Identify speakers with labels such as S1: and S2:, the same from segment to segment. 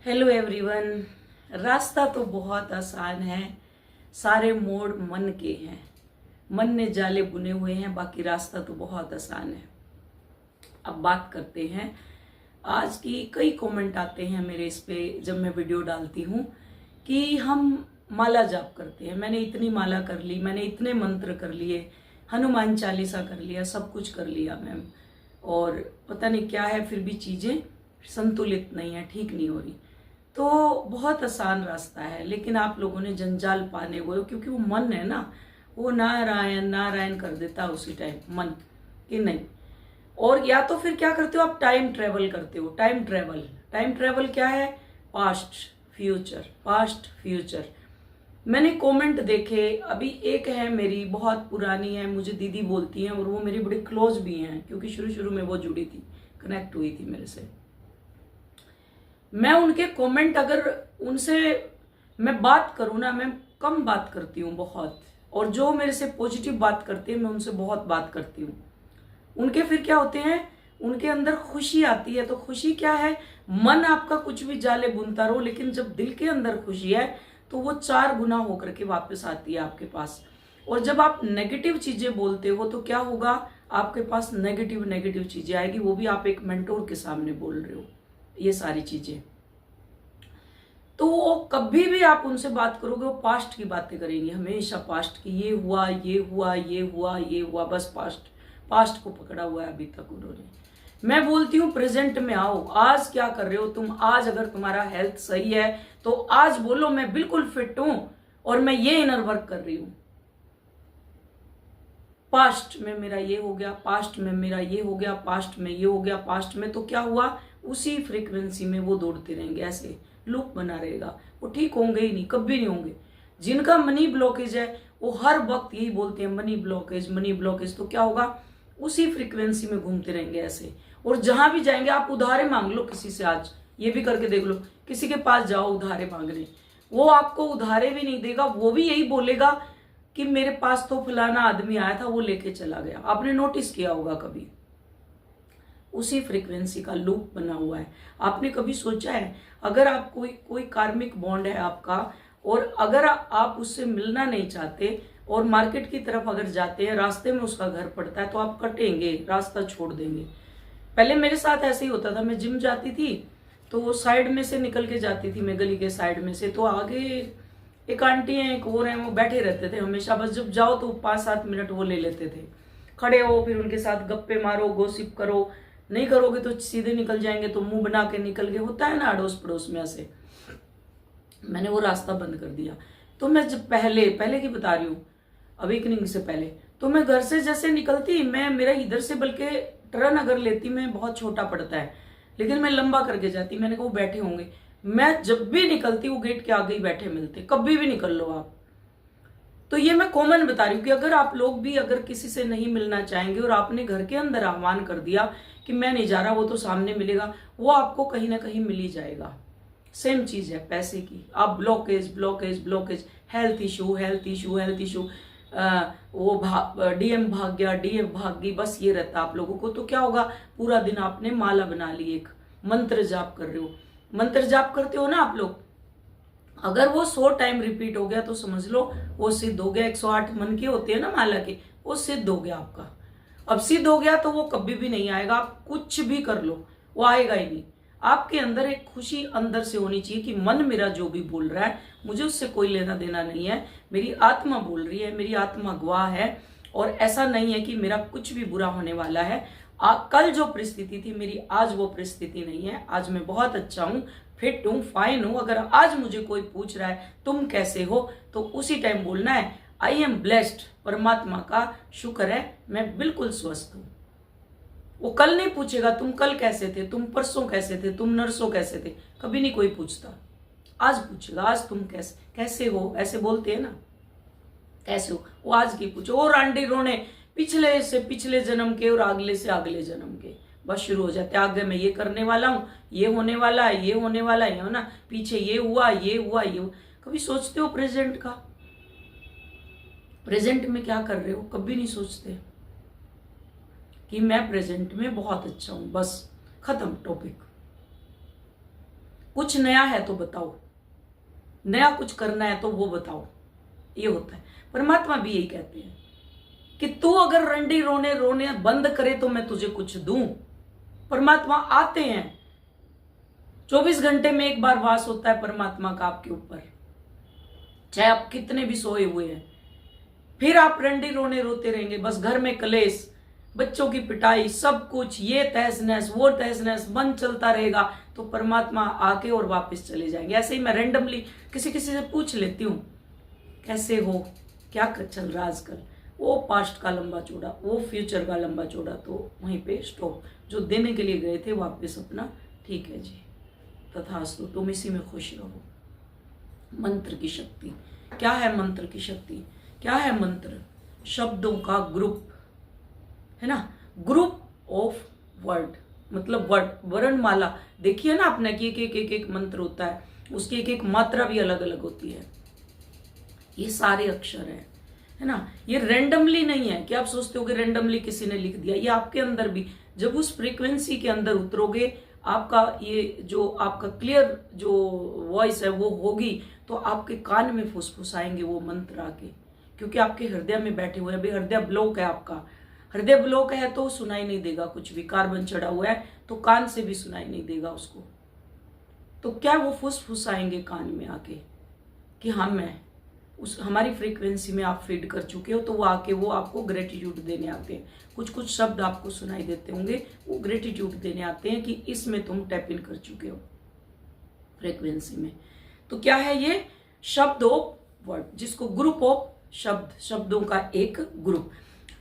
S1: Hello everyone. रास्ता तो बहुत आसान है, सारे मोड़ मन के हैं, मन ने जाले बुने हुए हैं, बाकी रास्ता तो बहुत आसान है। अब बात करते हैं आज की। कई कमेंट आते हैं मेरे इस पे जब मैं वीडियो डालती हूँ कि हम माला जाप करते हैं, मैंने इतनी माला कर ली, मैंने इतने मंत्र कर लिए, हनुमान चालीसा कर लिया, सब कुछ कर लिया मैम, और पता नहीं क्या है, फिर भी चीज़ें संतुलित नहीं है, ठीक नहीं हो रही। तो बहुत आसान रास्ता है, लेकिन आप लोगों ने जंजाल पाने वो, क्योंकि वो मन है ना, वो नारायण नारायण कर देता है उसी टाइम मन कि नहीं। और या तो फिर क्या करते हो आप, टाइम ट्रेवल करते हो। टाइम ट्रेवल क्या है? Past future, past future. मैंने कमेंट देखे, अभी एक है मेरी बहुत पुरानी है, मुझे दीदी बोलती हैं, और वो मेरी बड़ी क्लोज भी हैं, क्योंकि शुरू शुरू में वो जुड़ी थी, कनेक्ट हुई थी मेरे से। मैं उनके कमेंट, अगर उनसे मैं बात करूं ना, मैं कम बात करती हूँ बहुत, और जो मेरे से पॉजिटिव बात करते हैं मैं उनसे बहुत बात करती हूँ। उनके फिर क्या होते हैं, उनके अंदर खुशी आती है। तो खुशी क्या है? मन आपका कुछ भी जाले बुनता रहो, लेकिन जब दिल के अंदर खुशी है तो वो 4 गुना होकर के वापस आती है आपके पास। और जब आप नेगेटिव चीजें बोलते हो तो क्या होगा, आपके पास नेगेटिव चीजें आएगी, वो भी आप एक मेंटोर के सामने बोल रहे हो, ये सारी चीजें। तो वो कभी भी आप उनसे बात करोगे, वो पास्ट की बातें करेंगे, हमेशा पास्ट की, ये हुआ ये हुआ ये हुआ ये हुआ, बस पास्ट पास्ट को पकड़ा हुआ है अभी तक उन्होंने। मैं बोलती हूँ प्रेजेंट में आओ, आज क्या कर रहे हो तुम? आज अगर तुम्हारा हेल्थ सही है तो आज बोलो मैं बिल्कुल फिट हूं और मैं ये इनर वर्क कर रही हूं। पास्ट में मेरा ये हो गया, पास्ट में मेरा ये हो गया, पास्ट में ये हो गया, पास्ट में तो क्या हुआ, उसी फ्रीक्वेंसी में वो दौड़ते रहेंगे, ऐसे लूप बना रहेगा। वो ठीक होंगे ही नहीं, कभी नहीं होंगे। जिनका मनी ब्लॉकेज है वो हर वक्त यही बोलते हैं, मनी ब्लॉकेज मनी ब्लॉकेज। तो क्या होगा, उसी फ्रीक्वेंसी में घूमते रहेंगे ऐसे। और जहां भी जाएंगे आप उधारे मांग लो किसी से, आज ये भी करके देख लो, किसी के पास जाओ उधारे मांगने, वो आपको उधारे भी नहीं देगा, वो भी यही बोलेगा कि मेरे पास तो फलाना आदमी आया था वो लेके चला गया। आपने नोटिस किया होगा कभी? उसी फ्रीक्वेंसी का लूप बना हुआ है। आपने कभी सोचा है, अगर आप कोई कार्मिक बॉन्ड है आपका, और अगर आप उससे मिलना नहीं चाहते और मार्केट की तरफ अगर जाते हैं, रास्ते में उसका घर पड़ता है, तो आप कटेंगे, रास्ता छोड़ देंगे। पहले मेरे साथ ऐसे ही होता था, मैं जिम जाती थी तो वो साइड में से निकल के जाती थी, मैं गली के साइड में से, तो आगे एक आंटी है, एक और है, वो बैठे रहते थे हमेशा, बस जब जाओ तो 5-7 मिनट वो ले लेते थे, खड़े हो, फिर उनके साथ गप्पे मारो, गोसिप करो, नहीं करोगे तो सीधे निकल जाएंगे, तो मुंह बना के निकल गए, होता है ना अड़ोस पड़ोस में ऐसे। मैंने वो रास्ता बंद कर दिया। तो मैं जब पहले की बता रही हूँ, अवेकनिंग से पहले, तो मैं घर से जैसे निकलती, मैं मेरा इधर से बल्कि टर्न अगर लेती, मैं बहुत छोटा पड़ता है, लेकिन मैं लंबा करके जाती। मैंने कहा वो बैठे होंगे, मैं जब भी निकलती वो गेट के आगे ही बैठे मिलते, कभी भी निकल लो आप। तो ये मैं कॉमन बता रही हूँ कि अगर आप लोग भी अगर किसी से नहीं मिलना चाहेंगे और आपने घर के अंदर आह्वान कर दिया कि मैं नहीं जा रहा, वो तो सामने मिलेगा, वो आपको कहीं ना कहीं मिल ही जाएगा। सेम चीज है पैसे की। आप ब्लॉकेज, हेल्थ इशू, वो डीएम भाग गया, डीएफ भाग गई, बस ये रहता आप लोगों को। तो क्या होगा, पूरा दिन आपने माला बना ली, एक मंत्र जाप कर रहे हो, मंत्र जाप करते हो ना आप लोग, अगर वो 100 टाइम रिपीट हो गया तो समझ लो वो सिद्ध हो गया। 108 मन के होते हैं ना माला के, वो सिद्ध हो गया आपका। अब सिद्ध हो गया तो वो कभी भी नहीं आएगा, आप कुछ भी कर लो वो आएगा ही नहीं। आपके अंदर एक खुशी अंदर से होनी चाहिए कि मन मेरा जो भी बोल रहा है, मुझे उससे कोई लेना देना नहीं है, मेरी आत्मा बोल रही है, मेरी आत्मा गवाह है, और ऐसा नहीं है कि मेरा कुछ भी बुरा होने वाला है। कल जो परिस्थिति थी मेरी, आज वो परिस्थिति नहीं है। आज मैं बहुत अच्छा हूं, फिट हूं, फाइन हूं। अगर आज मुझे कोई पूछ रहा है तुम कैसे हो, तो उसी टाइम बोलना है आई एम ब्लेस्ड, परमात्मा का शुक्र है मैं बिल्कुल स्वस्थ हूं। वो कल नहीं पूछेगा तुम कल कैसे थे, तुम परसों कैसे थे, तुम नरसों कैसे थे, कभी नहीं कोई पूछता। आज पूछेगा, आज तुम कैसे हो, ऐसे बोलते हैं ना, कैसे हो, वो आज की पूछो। और आंटी रोने पिछले से पिछले जन्म के और अगले से अगले जन्म के, बस शुरू हो जाते। आगे मैं ये करने वाला हूँ, ये होने वाला है, ये होने वाला है ना, पीछे ये हुआ ये हुआ ये हुआ। कभी सोचते हो प्रेजेंट का? प्रेजेंट में क्या कर रहे हो? कभी नहीं सोचते कि मैं प्रेजेंट में बहुत अच्छा हूं, बस खत्म टॉपिक। कुछ नया है तो बताओ, नया कुछ करना है तो वो बताओ। ये होता है। परमात्मा भी यही कहते हैं कि तू अगर रंडी रोने रोने बंद करे तो मैं तुझे कुछ दूं। परमात्मा आते हैं, 24 घंटे में एक बार वास होता है परमात्मा का आपके ऊपर, चाहे आप कितने भी सोए हुए हैं। फिर आप रंडी रोने रोते रहेंगे, बस घर में कलेश, बच्चों की पिटाई, सब कुछ, ये तहस नहस वो तहस नहस, मन चलता रहेगा। तो परमात्मा आके और वापस चले जाएंगे। ऐसे ही मैं रैंडमली किसी किसी से पूछ लेती हूँ, कैसे हो, क्या चल रहा आजकल, वो पास्ट का लंबा चौड़ा, वो फ्यूचर का लंबा चौड़ा, तो वहीं पे स्टॉप। जो देने के लिए गए थे वापस अपना, ठीक है जी, तथास्तु, तुम इसी में खुश रहो। मंत्र की शक्ति क्या है? मंत्र की शक्ति क्या है? मंत्र शब्दों का ग्रुप है ना, ग्रुप ऑफ वर्ड, मतलब वर्ड, वर्णमाला। देखिए ना आपने कि एक मंत्र होता है, उसकी एक एक मात्रा भी अलग अलग होती है। ये सारे अक्षर है ना, ये रैंडमली नहीं है कि आप सोचते हो कि रैंडमली किसी ने लिख दिया। ये आपके अंदर भी, जब उस फ्रीक्वेंसी के अंदर उतरोगे, आपका ये जो आपका क्लियर जो वॉइस है वो होगी, तो आपके कान में फुसफुसाएंगे वो मंत्र आके, क्योंकि आपके हृदय में बैठे हुए हैं। अभी हृदय ब्लॉक है, आपका हृदय ब्लॉक है तो सुनाई नहीं देगा कुछ भी, कार्बन चढ़ा हुआ है तो कान से भी सुनाई नहीं देगा उसको। तो क्या वो फुसफुसाएंगे कान में आके कि हाँ मैं उस हमारी फ्रीक्वेंसी में आप फीड कर चुके हो, तो वो आके वो आपको ग्रेटिट्यूड देने आते हैं। कुछ कुछ शब्द आपको सुनाई देते होंगे, वो ग्रेटिट्यूड देने आते हैं कि इसमें तुम टैप इन कर चुके हो फ्रीक्वेंसी में। तो क्या है ये? शब्द ऑफ वर्ड, जिसको ग्रुप ऑफ शब्द, शब्दों का एक ग्रुप।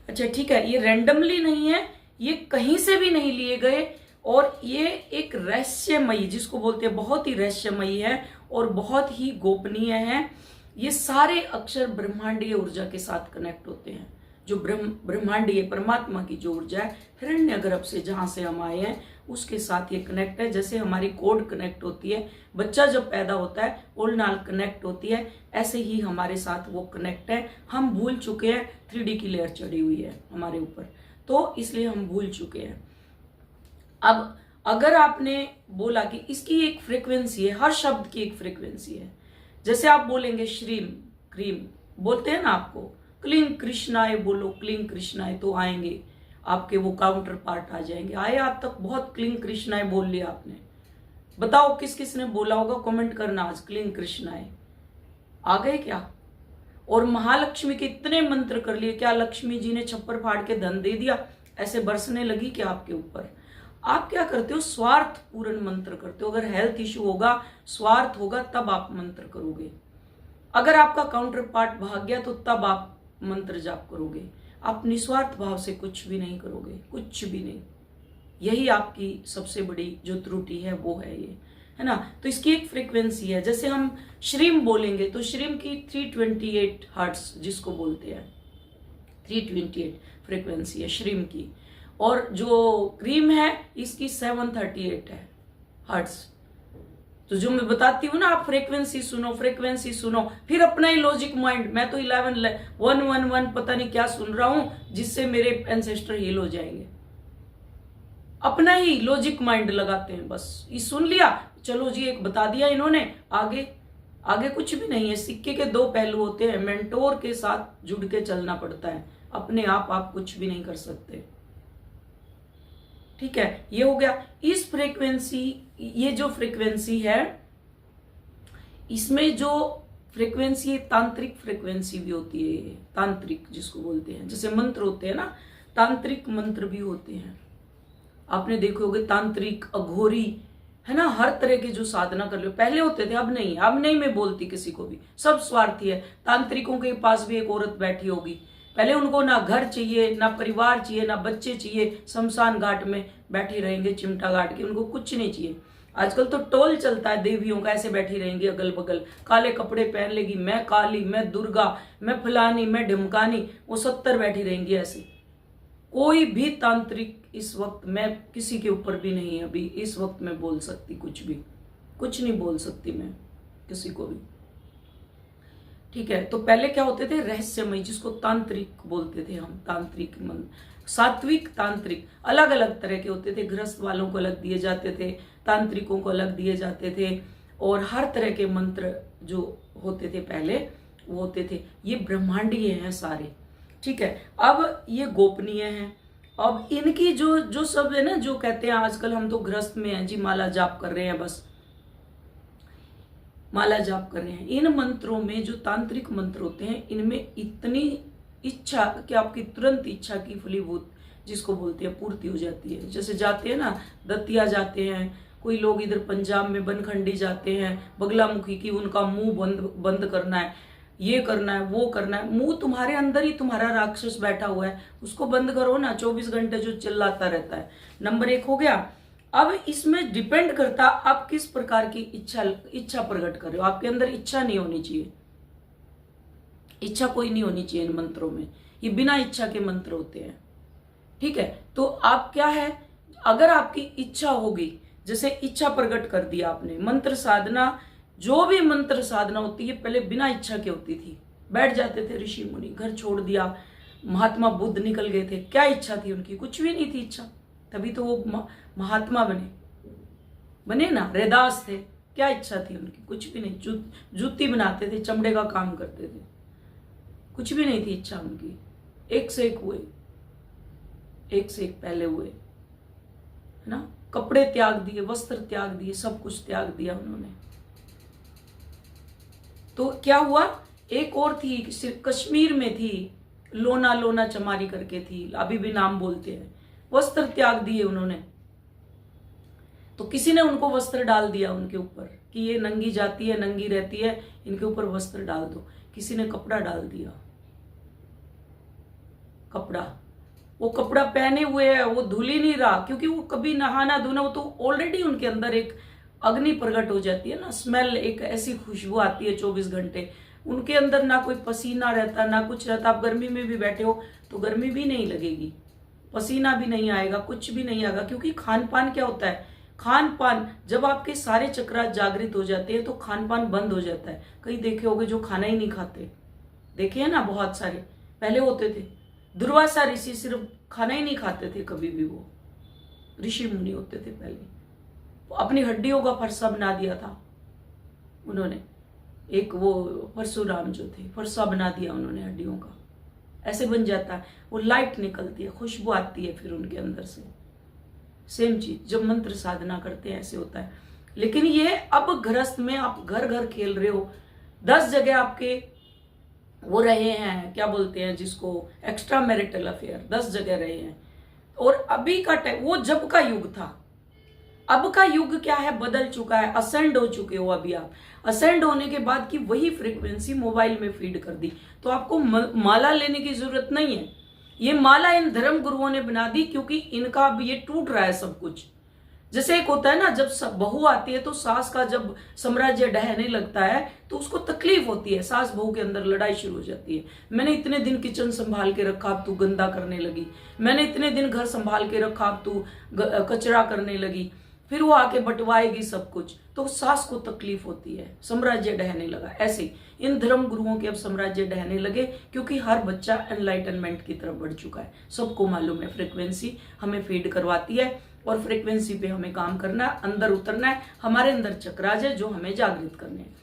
S1: अच्छा ठीक है, ये रैंडमली नहीं है, ये कहीं से भी नहीं लिए गए, और ये एक रहस्यमयी, जिसको बोलते हैं बहुत ही रहस्यमयी है और बहुत ही गोपनीय है। ये सारे अक्षर ब्रह्मांडीय ऊर्जा के साथ कनेक्ट होते हैं। जो ब्रह्मांडीय परमात्मा की जो ऊर्जा है, हिरण्यगर्भ से जहां से हम आए हैं उसके साथ ये कनेक्ट है। जैसे हमारी कोड कनेक्ट होती है, बच्चा जब पैदा होता है ओलनाल कनेक्ट होती है, ऐसे ही हमारे साथ वो कनेक्ट है। हम भूल चुके हैं, 3D की लेयर चढ़ी हुई है हमारे ऊपर, तो इसलिए हम भूल चुके हैं। अब अगर आपने बोला कि इसकी एक फ्रीक्वेंसी है, हर शब्द की एक फ्रीक्वेंसी है। जैसे आप बोलेंगे श्रीम, क्रीम बोलते हैं ना, आपको क्लीं कृष्णाय बोलो, क्लीं कृष्णाय, तो आएंगे आपके वो काउंटर पार्ट आ जाएंगे। आए आप तक बहुत क्लीं कृष्णाय बोल लिया आपने, बताओ किस किस ने बोला होगा, कमेंट करना आज। क्लीं कृष्णाय आ गए क्या? और महालक्ष्मी के इतने मंत्र कर लिए, क्या लक्ष्मी जी ने छप्पर फाड़ के धन दे दिया, ऐसे बरसने लगी क्या आपके ऊपर? आप क्या करते हो? स्वार्थ पूर्ण मंत्र करते हो। अगर हेल्थ इश्यू होगा, स्वार्थ होगा, तब आप मंत्र करोगे। अगर आपका काउंटर पार्ट भाग गया तो तब आप मंत्र जाप करोगे। आप निस्वार्थ भाव से कुछ भी नहीं करोगे, कुछ भी नहीं। यही आपकी सबसे बड़ी जो त्रुटि है वो है ये, है ना। तो इसकी एक फ्रीक्वेंसी है। जैसे हम श्रीम बोलेंगे तो श्रीम की 328 हर्ट्ज जिसको बोलते हैं, 328 फ्रीक्वेंसी है श्रीम की। और जो क्रीम है इसकी 738 है हर्ट्ज। तो जो मैं बताती हूँ ना, आप फ्रीक्वेंसी सुनो, फ्रीक्वेंसी सुनो, फिर अपना ही लॉजिक माइंड, मैं तो 11 पता नहीं क्या सुन रहा हूं जिससे मेरे एंसेस्टर हील हो जाएंगे। अपना ही लॉजिक माइंड लगाते हैं, बस ये सुन लिया, चलो जी एक बता दिया इन्होंने, आगे आगे कुछ भी नहीं है। सिक्के के दो पहलू होते हैं, मेंटोर के साथ जुड़ के चलना पड़ता है, अपने आप कुछ भी नहीं कर सकते। ठीक है, ये हो गया। इस फ्रीक्वेंसी, ये जो फ्रीक्वेंसी है, इसमें जो फ्रीक्वेंसी तांत्रिक फ्रीक्वेंसी भी होती है, तांत्रिक जिसको बोलते हैं। जैसे मंत्र होते हैं ना, तांत्रिक मंत्र भी होते हैं। आपने देखे होंगे तांत्रिक, अघोरी, है ना, हर तरह के जो साधना कर लो, पहले होते थे, अब नहीं मैं बोलती किसी को भी, सब स्वार्थी है। तांत्रिकों के पास भी एक औरत बैठी होगी, पहले उनको ना घर चाहिए, ना परिवार चाहिए, ना बच्चे चाहिए, शमशान घाट में बैठे रहेंगे चिमटा गाड़ के, उनको कुछ नहीं चाहिए। आजकल तो टोल चलता है देवियों का, ऐसे बैठी रहेंगी अगल बगल, काले कपड़े पहन लेगी, मैं काली, मैं दुर्गा, मैं फलानी, मैं ढिमकानी, वो 70 बैठी रहेंगी ऐसे। कोई भी तांत्रिक इस वक्त, मैं किसी के ऊपर भी नहीं अभी इस वक्त में बोल सकती, कुछ नहीं बोल सकती मैं किसी को भी। ठीक है। तो पहले क्या होते थे, रहस्यमय, जिसको तांत्रिक बोलते थे हम, तांत्रिक मंत्र, सात्विक तांत्रिक, अलग अलग तरह के होते थे। गृहस्थ वालों को अलग दिए जाते थे, तांत्रिकों को अलग दिए जाते थे, और हर तरह के मंत्र जो होते थे पहले वो होते थे। ये ब्रह्मांडीय हैं सारे, ठीक है। अब ये गोपनीय हैं। अब इनकी जो जो सब है ना, जो कहते हैं आजकल हम तो गृहस्थ में हैं जी, माला जाप कर रहे हैं, बस माला जाप कर रहे हैं। इन मंत्रों में जो तांत्रिक मंत्र होते हैं, इनमें इतनी इच्छा कि आपकी तुरंत इच्छा की फलीभूत, जिसको बोलते हैं, पूर्ति हो जाती है। जैसे जाते हैं ना, दतिया जाते हैं, कोई लोग इधर पंजाब में बनखंडी जाते हैं, बगलामुखी की, उनका मुंह बंद करना है, ये करना है, वो करना है। मुंह तुम्हारे अंदर ही तुम्हारा राक्षस बैठा हुआ है, उसको बंद करो ना, 24 घंटे जो चिल्लाता रहता है। नंबर 1 हो गया। अब इसमें डिपेंड करता आप किस प्रकार की इच्छा प्रकट कर रहे हो। आपके अंदर इच्छा नहीं होनी चाहिए, इच्छा कोई नहीं होनी चाहिए इन मंत्रों में, ये बिना इच्छा के मंत्र होते हैं, ठीक है। तो आप क्या है, अगर आपकी इच्छा होगी, जैसे इच्छा प्रकट कर दिया आपने, मंत्र साधना, जो भी मंत्र साधना होती है पहले बिना इच्छा के होती थी। बैठ जाते थे ऋषि मुनि, घर छोड़ दिया, महात्मा बुद्ध निकल गए थे, क्या इच्छा थी उनकी, कुछ भी नहीं थी इच्छा, तभी तो वो महात्मा बने ना। रैदास थे, क्या इच्छा थी उनकी, कुछ भी नहीं। जूती बनाते थे, चमड़े का काम करते थे, कुछ भी नहीं थी इच्छा उनकी। एक से एक हुए, एक से एक पहले हुए, है ना। कपड़े त्याग दिए, वस्त्र त्याग दिए, सब कुछ त्याग दिया उन्होंने। तो क्या हुआ, एक और थी कश्मीर में थी, लोना चमारी करके थी, अभी भी नाम बोलते हैं, वस्त्र त्याग दिए उन्होंने। तो किसी ने उनको वस्त्र डाल दिया उनके ऊपर कि ये नंगी जाती है, नंगी रहती है, इनके ऊपर वस्त्र डाल दो। किसी ने कपड़ा डाल दिया, कपड़ा, वो कपड़ा पहने हुए है, वो धुल ही नहीं रहा, क्योंकि वो कभी नहाना धोना, वो तो ऑलरेडी उनके अंदर एक अग्नि प्रकट हो जाती है ना, स्मेल, एक ऐसी खुशबू आती है 24 घंटे। उनके अंदर ना कोई पसीना रहता, ना कुछ रहता। आप गर्मी में भी बैठे हो तो गर्मी भी नहीं लगेगी, पसीना भी नहीं आएगा, कुछ भी नहीं आएगा, क्योंकि खान पान क्या होता है, खान पान, जब आपके सारे चक्र जागृत हो जाते हैं तो खान पान बंद हो जाता है। कई देखे होंगे जो खाना ही नहीं खाते, देखे हैं ना, बहुत सारे पहले होते थे। दुर्वासा ऋषि सिर्फ खाना ही नहीं खाते थे कभी भी, वो ऋषि मुनि होते थे पहले। अपनी हड्डियों का फरसा बना दिया था उन्होंने, एक वो परशुराम जो थे, फरसा बना दिया उन्होंने हड्डियों का, ऐसे बन जाता है, वो लाइट निकलती है, खुशबू आती है फिर उनके अंदर से। सेम चीज जब मंत्र साधना करते हैं ऐसे होता है। लेकिन ये अब गृहस्थ में आप घर घर खेल रहे हो, 10 जगह आपके वो रहे हैं, क्या बोलते हैं जिसको, एक्स्ट्रा मैरिटल अफेयर 10 जगह रहे हैं। और अभी का टाइम, वो जब का युग था, अब का युग क्या है, बदल चुका है, असेंड हो चुके हो अभी आप। असेंड होने के बाद की वही फ्रीक्वेंसी मोबाइल में फीड कर दी, तो आपको माला लेने की जरूरत नहीं है। ये माला इन धर्म गुरुओं ने बना दी, क्योंकि इनका अब ये टूट रहा है सब कुछ। जैसे एक होता है ना, जब बहू आती है तो सास का जब साम्राज्य ढहने लगता है तो उसको तकलीफ होती है, सास बहू के अंदर लड़ाई शुरू हो जाती है। मैंने इतने दिन किचन संभाल के रखा, अब तू गंदा करने लगी। मैंने इतने दिन घर संभाल के रखा, अब तू कचरा करने लगी। फिर वो आके बंटवाएगी सब कुछ, तो सास को तकलीफ होती है, साम्राज्य ढहने लगा। ऐसे इन धर्म गुरुओं के अब साम्राज्य ढहने लगे, क्योंकि हर बच्चा एनलाइटनमेंट की तरफ बढ़ चुका है। सबको मालूम है फ्रीक्वेंसी हमें फीड करवाती है, और फ्रीक्वेंसी पे हमें काम करना है, अंदर उतरना है। हमारे अंदर चक्राज है जो हमें जागृत करने हैं।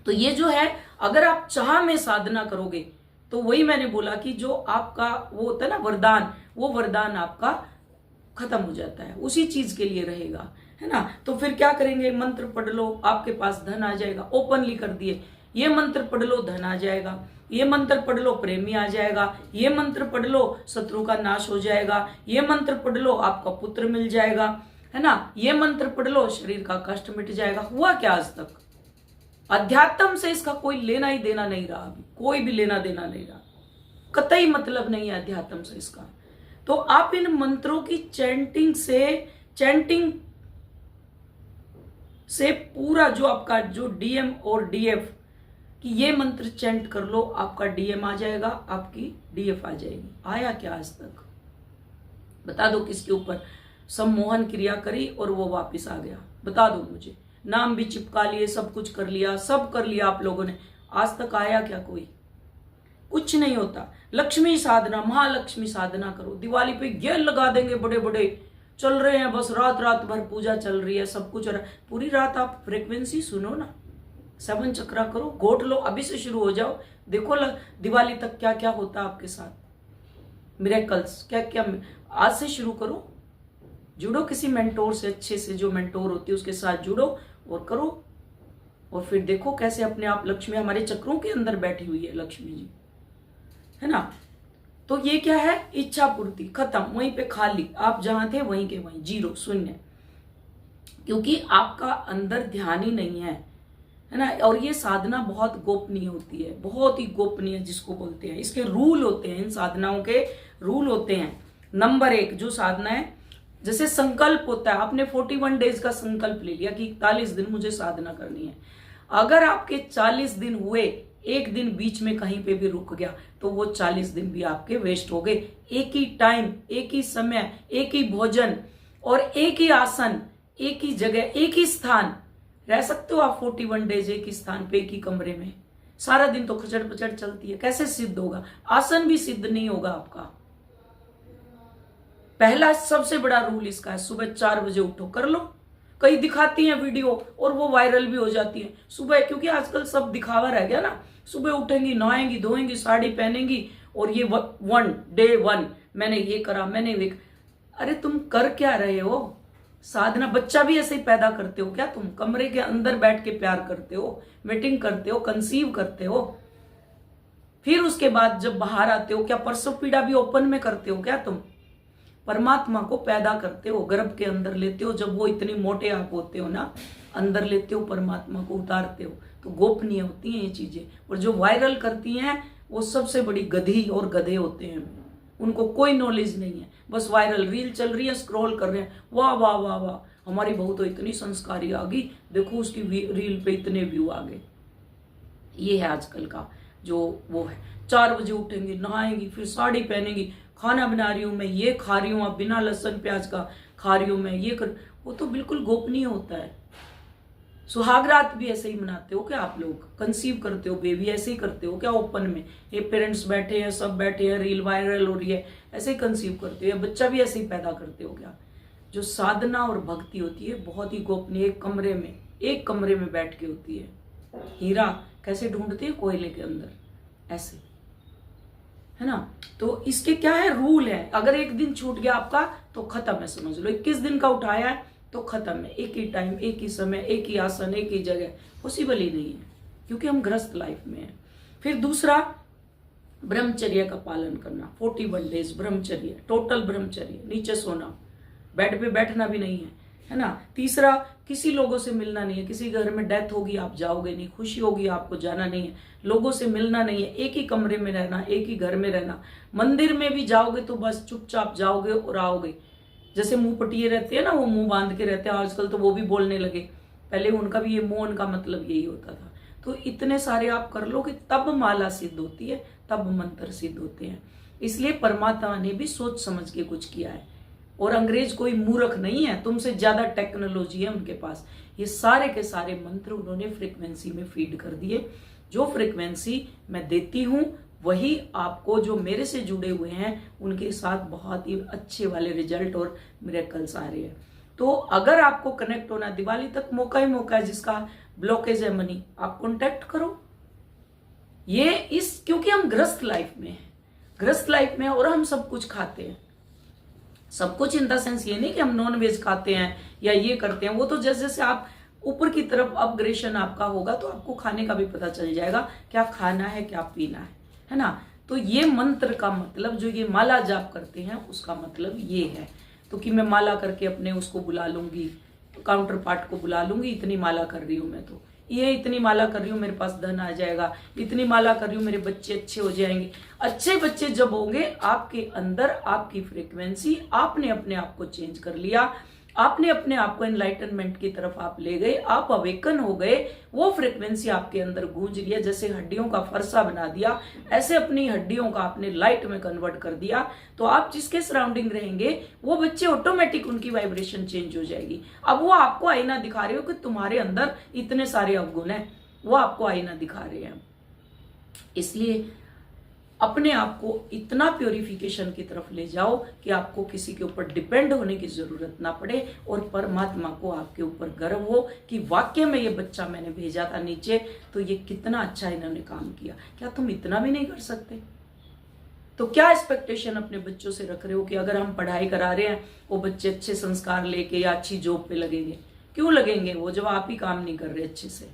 S1: तो ये जो है, अगर आप चाह में साधना करोगे तो वही मैंने बोला कि जो आपका वो होता है ना वरदान, वो वरदान आपका खत्म हो जाता है, उसी चीज के लिए रहेगा, है ना। तो फिर क्या करेंगे, मंत्र पढ़ लो, आपके पास धन आ जाएगा। ओपनली कर दिए, ये मंत्र पढ़ लो धन आ जाएगा, ये मंत्र पढ़ लो प्रेमी आ जाएगा, ये मंत्र पढ़ लो शत्रु का नाश हो जाएगा, ये मंत्र पढ़ लो आपका पुत्र मिल जाएगा, है ना, ये मंत्र पढ़ लो शरीर का कष्ट मिट जाएगा। हुआ क्या आज तक? अध्यात्म से इसका कोई लेना ही देना नहीं रहा, अभी कोई भी लेना देना नहीं रहा, कतई मतलब नहीं है अध्यात्म से इसका। तो आप इन मंत्रों की चैंटिंग से पूरा जो आपका जो डीएम और डीएफ कि ये मंत्र चैंट कर लो, आपका डीएम आ जाएगा, आपकी डीएफ आ जाएगी। आया क्या आज तक? बता दो किसके ऊपर सम्मोहन क्रिया करी और वो वापस आ गया, बता दो मुझे। नाम भी चिपका लिए, सब कुछ कर लिया, सब कर लिया आप लोगों ने, आज तक आया क्या कोई? कुछ नहीं होता। लक्ष्मी साधना, महालक्ष्मी साधना करो। दिवाली पे गेल लगा देंगे बड़े बड़े, चल रहे हैं बस, रात रात भर पूजा चल रही है, सब कुछ हो रहा है। पूरी रात आप फ्रीक्वेंसी सुनो ना, 7 चक्रा करो, घोट लो, अभी से शुरू हो जाओ। देखो दिवाली तक क्या क्या होता है आपके साथ, मिरेकल्स क्या क्या। आज से शुरू करो, जुड़ो किसी मेंटोर से, अच्छे से जो मेंटोर होती है उसके साथ जुड़ो और करो, और फिर देखो कैसे अपने आप लक्ष्मी हमारे चक्रों के अंदर बैठी हुई है, लक्ष्मी जी, है ना। तो ये क्या है? इच्छा पूर्ति खत्म, वहीं पे खाली, आप जहां थे वहीं के वहीं, जीरो, शून्य, क्योंकि आपका अंदर ध्यान ही नहीं है ना। और ये साधना बहुत गोपनीय होती है, बहुत ही गोपनीय जिसको बोलते हैं। इसके रूल होते हैं, इन साधनाओं के रूल होते हैं। नंबर 1 जो साधना है, जैसे संकल्प होता है, आपने 41 डेज का संकल्प ले लिया कि 41 दिन मुझे साधना करनी है। अगर आपके 40 दिन हुए, एक दिन बीच में कहीं पे भी रुक गया, तो वो 40 दिन भी आपके वेस्ट हो गए। एक ही टाइम, एक ही समय, एक ही भोजन और एक ही आसन, एक ही जगह, एक ही स्थान रह सकते हो आप 41 डेज एक ही स्थान पे, एक ही कमरे में। सारा दिन तो खचड़ पचड़ चलती है, कैसे सिद्ध होगा? आसन भी सिद्ध नहीं होगा आपका। पहला सबसे बड़ा रूल इसका है, सुबह 4 बजे उठो, कर लो। कई दिखाती हैं वीडियो और वो वायरल भी हो जाती है सुबह, क्योंकि आजकल सब दिखावा रह गया ना। सुबह उठेंगी, नहाएंगी, धोएंगी, साड़ी पहनेंगी और ये डे 1 मैंने ये करा, मैंने वे। अरे तुम कर क्या रहे हो? साधना बच्चा भी ऐसे ही पैदा करते हो क्या? तुम कमरे के अंदर बैठ के प्यार करते हो, मीटिंग करते हो, कंसीव करते हो, फिर उसके बाद जब बाहर आते हो, क्या प्रसव पीड़ा भी ओपन में करते हो क्या? तुम परमात्मा को पैदा करते हो, गर्भ के अंदर लेते हो। जब वो इतने मोटे आप होते हो ना, अंदर लेते हो, परमात्मा को उतारते हो, तो गोपनीय होती हैं ये चीजें। और जो वायरल करती हैं वो सबसे बड़ी गधी और गधे होते हैं, उनको कोई नॉलेज नहीं है, बस वायरल रील चल रही है, स्क्रॉल कर रहे हैं, वाह वाह वाह वाह, हमारी बहू तो इतनी संस्कारी आ गई, देखो उसकी रील पे इतने व्यू आ गए। ये है आजकल का जो वो है। 4 बजे उठेंगी, नहाएंगी, फिर साड़ी पहनेंगी, खाना बना रही हूं मैं, ये खा रही हूं, अब बिना लहसुन प्याज का खा रही हूं मैं, ये कर। वो तो बिल्कुल गोपनीय होता है। सुहाग रात भी ऐसे ही मनाते हो क्या आप लोग? कंसीव करते हो बेबी ऐसे ही करते हो क्या? ओपन में ये पेरेंट्स बैठे हैं, सब बैठे हैं, रील वायरल हो रही है, ऐसे ही कंसीव करते हो? बच्चा भी ऐसे ही पैदा करते हो क्या? जो साधना और भक्ति होती है बहुत ही गोपनीय, एक कमरे में बैठ के होती है। हीरा कैसे ढूंढते हैं कोयले के अंदर, ऐसे, है ना। तो इसके क्या है? रूल है। अगर एक दिन छूट गया आपका तो खत्म है, समझ लो। 21 दिन का उठाया है तो खत्म है। एक ही टाइम, एक ही समय, एक ही आसन, एक ही जगह, पॉसिबल ही नहीं है, क्योंकि हम ग्रस्त लाइफ में हैं। फिर दूसरा, ब्रह्मचर्य का पालन करना। 41 डेज ब्रह्मचर्य, टोटल ब्रह्मचर्य, नीचे सोना, बेड पे बैठना भी नहीं है ना। तीसरा, किसी लोगों से मिलना नहीं है। किसी घर में डेथ होगी आप जाओगे नहीं, खुशी होगी आपको जाना नहीं है, लोगों से मिलना नहीं है, एक ही कमरे में रहना, एक ही घर में रहना। मंदिर में भी जाओगे तो बस चुपचाप जाओगे और आओगे। जैसे मुंह पटिए रहते हैं ना, वो मुंह बांध के रहते हैं, आजकल तो वो भी बोलने लगे, पहले उनका भी ये मौन का मतलब यही होता था। तो इतने सारे आप कर लो कि तब माला सिद्ध होती है, तब मंत्र सिद्ध होते हैं। इसलिए परमात्मा ने भी सोच समझ के कुछ किया है, और अंग्रेज कोई मूर्ख नहीं है, तुमसे ज्यादा टेक्नोलॉजी है उनके पास। ये सारे के सारे मंत्र उन्होंने फ्रीक्वेंसी में फीड कर दिए। जो फ्रीक्वेंसी मैं देती हूं वही आपको, जो मेरे से जुड़े हुए हैं, उनके साथ बहुत ही अच्छे वाले रिजल्ट और मिरेकल्स आ रहे हैं। तो अगर आपको कनेक्ट होना, दिवाली तक मौका ही मौका है, जिसका ब्लॉकेज है मनी, आप कॉन्टेक्ट करो। ये क्योंकि हम ग्रस्त लाइफ में हैं, ग्रस्त लाइफ में, और हम सब कुछ खाते हैं। सब कुछ इन द सेंस ये नहीं कि हम नॉन वेज खाते हैं या ये करते हैं, वो तो जैसे जैसे आप ऊपर की तरफ अपग्रेशन आपका होगा तो आपको खाने का भी पता चल जाएगा, क्या खाना है, क्या पीना है ना। तो ये मंत्र का मतलब, जो ये माला जाप करते हैं उसका मतलब ये है। तो कि मैं माला करके अपने उसको बुला लूंगी, काउंटर पार्ट को बुला लूंगी, इतनी माला कर रही हूं मैं, तो ये इतनी माला कर रही हूँ मेरे पास धन आ जाएगा, इतनी माला कर रही हूँ मेरे बच्चे अच्छे हो जाएंगे। अच्छे बच्चे जब होंगे, आपके अंदर आपकी फ्रीक्वेंसी, आपने अपने आप को चेंज कर लिया, आपने अपने आप को एनलाइटनमेंट की तरफ आप ले गए, आप अवेकन हो गए, वो फ्रीक्वेंसी आपके अंदर गूंज लिया। जैसे हड्डियों का फरसा बना दिया, ऐसे अपनी हड्डियों का आपने लाइट में कन्वर्ट कर दिया। तो आप जिसके सराउंडिंग रहेंगे वो बच्चे ऑटोमेटिक, उनकी वाइब्रेशन चेंज हो जाएगी। अब वो आपको आईना दिखा रहे हो कि तुम्हारे अंदर इतने सारे अवगुण है, वो आपको आईना दिखा रहे हैं। इसलिए अपने आप को इतना प्योरिफिकेशन की तरफ ले जाओ कि आपको किसी के ऊपर डिपेंड होने की जरूरत ना पड़े और परमात्मा को आपके ऊपर गर्व हो कि वाकई में ये बच्चा मैंने भेजा था नीचे तो ये कितना अच्छा इन्होंने काम किया। क्या तुम इतना भी नहीं कर सकते? तो क्या एक्सपेक्टेशन अपने बच्चों से रख रहे हो कि अगर हम पढ़ाई करा रहे हैं वो बच्चे अच्छे संस्कार लेके या अच्छी जॉब पे लगेंगे? क्यों लगेंगे वो, जब आप ही काम नहीं कर रहे अच्छे से?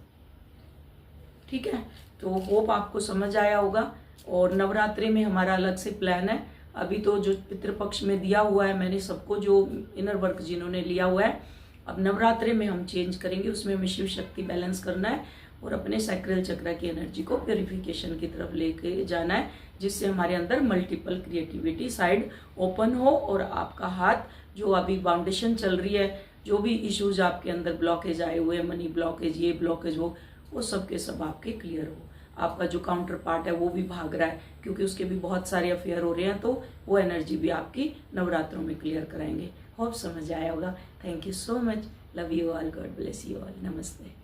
S1: ठीक है, तो होप आपको समझ आया होगा। और नवरात्रि में हमारा अलग से प्लान है। अभी तो जो पितृपक्ष में दिया हुआ है मैंने सबको, जो इनर वर्क जिन्होंने लिया हुआ है, अब नवरात्रि में हम चेंज करेंगे। उसमें हमें शिव शक्ति बैलेंस करना है और अपने सैक्रल चक्र की एनर्जी को प्योरिफिकेशन की तरफ लेके जाना है, जिससे हमारे अंदर मल्टीपल क्रिएटिविटी साइड ओपन हो और आपका हाथ, जो अभी फाउंडेशन चल रही है, जो भी इश्यूज आपके अंदर ब्लॉकेज आए हुए हैं, मनी ब्लॉकेज, ये ब्लॉकेज, वो सब के सब आपके क्लियर हो। आपका जो काउंटर पार्ट है वो भी भाग रहा है क्योंकि उसके भी बहुत सारे अफेयर हो रहे हैं, तो वो एनर्जी भी आपकी नवरात्रों में क्लियर कराएंगे। होप समझ आया होगा। Thank you so much. Love you all. God bless you all. नमस्ते।